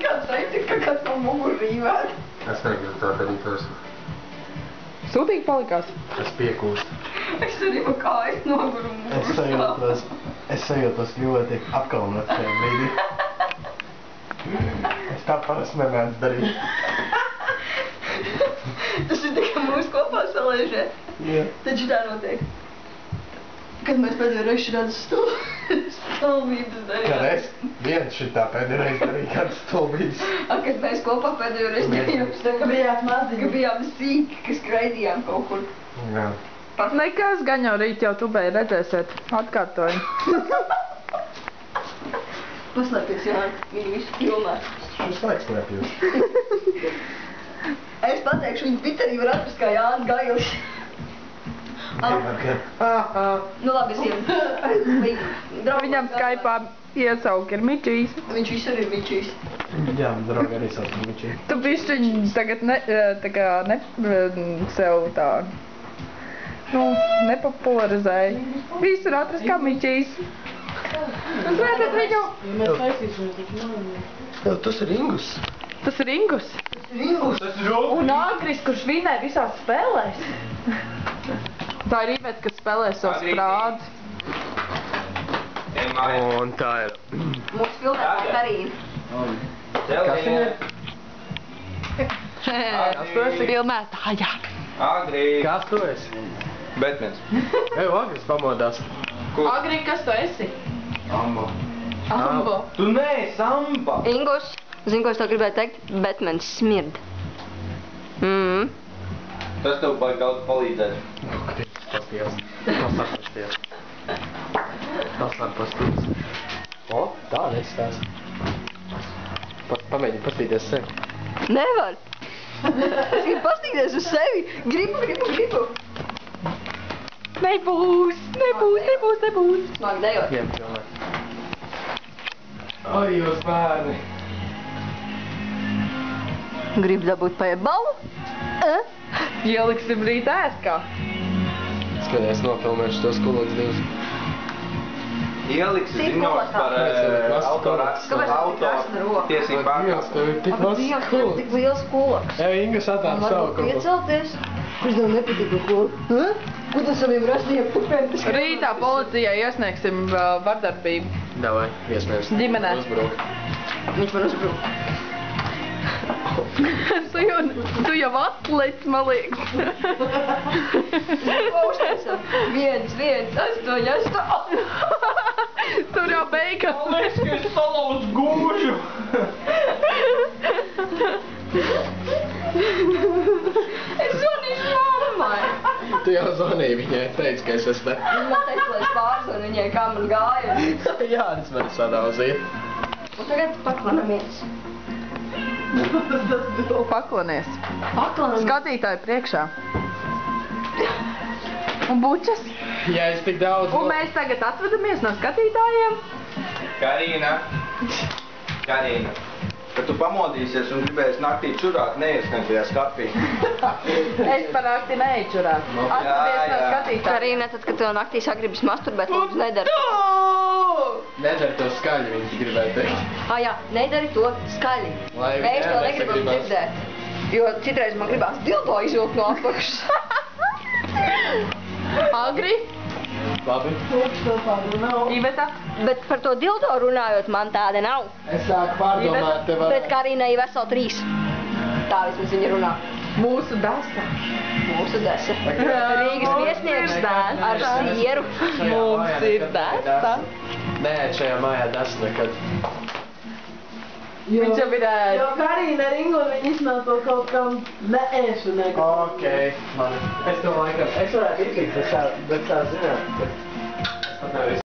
kāds teica, ka kāds no muguru rīvēt. Es negribu tā darīt vairs. Sūtīgi palikās. Es piekūstu. Es arī pa kājas noguru muguru. Es sajūtos ļoti apkaunot tajā brīdī. Es tā parasti nemēdzu darīt. Tas ir tikai mūsu kopā salēžē. Jā. Taču tā notiek. Kad mēs pēdējo reizi šādas stulbības darījām. Kad es viens šitā pēdējo reizi darīju kādas stulbības. Kad mēs kopā pēdējo reizi darījām. Ka bijāt maziņi. Ka bijām sīki, ka skraidījām kaut kur. Jā. Nekas, gan jau rīt jau tubēji redzēsiet. Atkārtoju. Paslēpies, Jāni, viņi visu filmē. Šis laiks slēpjos. Es pateikšu, viņu Twitterī var atrast kā Jānis Gailis. Nu labi, es ievu. Viņam Skype'ā iesauki ir Mičijs. Viņš visur ir Mičijs. Jā, draugi arī sauc Mičī. Tu bišķiņ tagad sev tā, nepopularizēji. Visur atrast kā Mičijs. Un redzat viņu? Mēs taisīsim, taču nav. Jā, tas ir Ingus. Tas ir Ingus. Un Agris, kurš vinē visās spēlēs. Tā ir Iveta, kas spēlē savus prādus. Un tā ir. Mūsu filmētā Karīna. Kas viņa ir? Kas tu esi? Filmētājā. Agri. Kas tu esi? Batmans. Eju, Agris pamodās. Agri, kas tu esi? Amba. Ambo. Tu neesi Amba. Ingus, zinu, ko es tev gribēju teikt, Batmans smird. Tas tev vajag kaut palīdzēt. Pasties. Pasties. Tas var pasties. O, tā nesitās. Pamēģini pastīties sevi. Nevar. Es gribu pastīties uz sevi. Gribu. Nebūs. Smāk dejot. Ņem, filmē. Oi, jūs bērni. Gribu dabūt paietu balvu? Ieliksim rīt ēskā. Skaties, nofilmēšu tos kuloks divus. Ieliksi ziņos par autortiesību pārkāpumu. Tev ir tik mazs Dievs, kuloks. tik liels kuloks. Eju, Inga satāp savu Varbūt kuloks. piecelties. Kurš tev nepatīk ko? Ko tu saviem rastiem pupēm? Rītā policijai iesniegsim vardarbību. Davai, iesmēs. Ģimenē. Uzbruk. Viņš man uzbruk. Tu jau atlec, man liekas. Uztaisam. 1, 8. Tur jau beigas. Liekas, ka es salauzu gūžu. Es zvanīšu mammai. Tu jau zvanīji viņai, teici, ka es esmu. Man teica, lai es pārzvanu viņai, kā man gāja. Jā, es mani sadauzīju. Un tagad paklanamies. Paklanies. Paklanamies. Skatītāji priekšā. Un bučas. Ja es tik daudz... Un mēs tagad atvedamies no skatītājiem. Karīna. Kad tu pamodīsies un gribēsi naktī čurāt, neieskan tajā skapī. Es par nakti neečurāt. Atvedies no skatītājiem. Karīna, tad, kad tev naktī sagribas masturbēt, lūdzu, nedari. Nedari to skaļi, viņš gribēja teikt. Jā, nedari to skaļi. Lai Mēs viņai to negribam nesagribas. dzirdēt. Jo citreiz man gribās dildo izvilkt no apakšas. Agri, Labi. Iveta. Bet par to dildo runājot, man tāda nav. Es sāku pārdomāt tev Bet Karīnai vesel 3. Tā vismaz viņa runā. Mūsu desa. Mūsu desa. Rīgas viesnieks ar sieru. Mums ir desa. Nē, šajā mājā des nekad. Viņš jau ir Jo Karīna ar Ingu, viņi iznāk to kaut kam neēšu neko. Okei, labi. Es domāju, ka es varētu iztikt, bet tā zināt, ka es pat nevaru